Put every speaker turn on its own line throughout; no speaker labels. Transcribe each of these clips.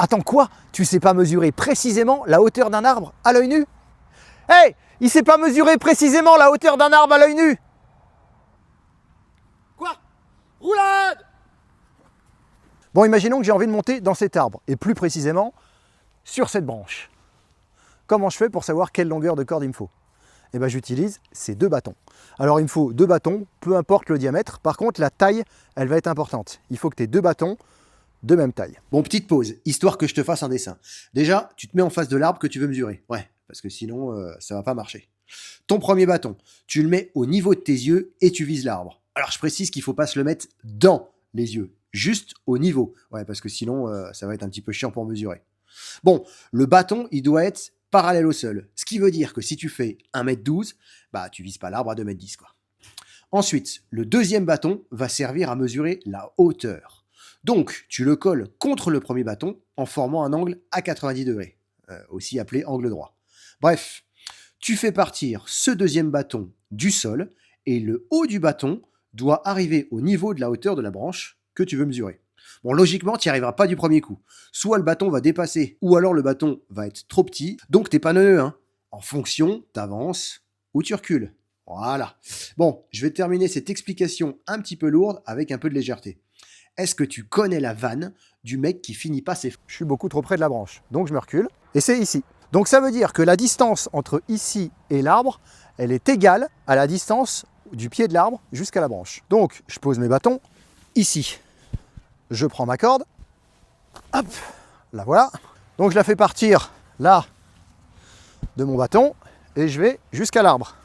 Attends, quoi? Tu sais pas mesurer précisément la hauteur d'un arbre à l'œil nu? Hey! Il sait pas mesurer précisément la hauteur d'un arbre à l'œil nu!
Quoi? Roulade!
Bon, imaginons que j'ai envie de monter dans cet arbre, et plus précisément, sur cette branche. Comment je fais pour savoir quelle longueur de corde il me faut? Eh bien, j'utilise ces deux bâtons. Alors, il me faut deux bâtons, peu importe le diamètre. Par contre, la taille, elle va être importante. Il faut que tu aies deux bâtons de même taille.
Bon, petite pause, histoire que je te fasse un dessin. Déjà, tu te mets en face de l'arbre que tu veux mesurer. Ouais, parce que sinon, ça va pas marcher. Ton premier bâton, tu le mets au niveau de tes yeux et tu vises l'arbre. Alors, je précise qu'il faut pas se le mettre dans les yeux, juste au niveau. Ouais, parce que sinon, ça va être un petit peu chiant pour mesurer. Bon, le bâton, il doit être parallèle au sol. Ce qui veut dire que si tu fais 1m12, bah tu vises pas l'arbre à 2m10, quoi. Ensuite, le deuxième bâton va servir à mesurer la hauteur. Donc, tu le colles contre le premier bâton en formant un angle à 90 degrés, aussi appelé angle droit. Bref, tu fais partir ce deuxième bâton du sol et le haut du bâton doit arriver au niveau de la hauteur de la branche que tu veux mesurer. Bon, logiquement, tu n'y arriveras pas du premier coup. Soit le bâton va dépasser, ou alors le bâton va être trop petit, donc t'es pas neuneux, hein. En fonction, t'avances ou tu recules. Voilà. Bon, je vais terminer cette explication un petit peu lourde avec un peu de légèreté. Est-ce que tu connais la vanne du mec qui finit pas ses...
Je suis beaucoup trop près de la branche, donc je me recule, et c'est ici. Donc ça veut dire que la distance entre ici et l'arbre, elle est égale à la distance du pied de l'arbre jusqu'à la branche. Donc je pose mes bâtons ici. Je prends ma corde, hop, la voilà. Donc je la fais partir là de mon bâton et je vais jusqu'à l'arbre.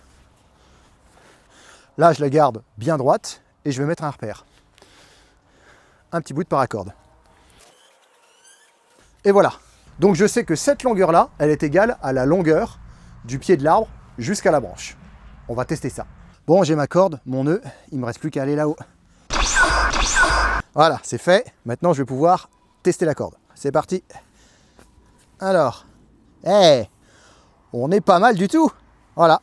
Là, je la garde bien droite et je vais mettre un repère. Un petit bout de paracorde. Et voilà. Donc je sais que cette longueur-là, elle est égale à la longueur du pied de l'arbre jusqu'à la branche. On va tester ça. Bon, j'ai ma corde, mon nœud, il ne me reste plus qu'à aller là-haut. Voilà, c'est fait. Maintenant, je vais pouvoir tester la corde. C'est parti. Alors, on est pas mal du tout. Voilà.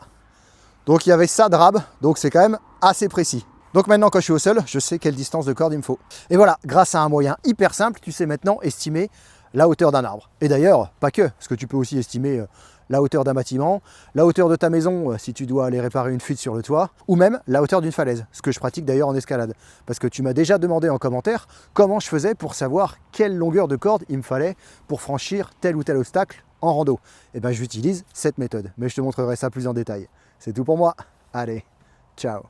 Donc, il y avait ça de rab, donc c'est quand même assez précis. Donc maintenant, quand je suis au sol, je sais quelle distance de corde il me faut. Et voilà, grâce à un moyen hyper simple, tu sais maintenant estimer la hauteur d'un arbre. Et d'ailleurs, pas que, parce que tu peux aussi estimer la hauteur d'un bâtiment, la hauteur de ta maison si tu dois aller réparer une fuite sur le toit, ou même la hauteur d'une falaise, ce que je pratique d'ailleurs en escalade. Parce que tu m'as déjà demandé en commentaire comment je faisais pour savoir quelle longueur de corde il me fallait pour franchir tel ou tel obstacle en rando. Et bien j'utilise cette méthode, mais je te montrerai ça plus en détail. C'est tout pour moi. Allez, ciao.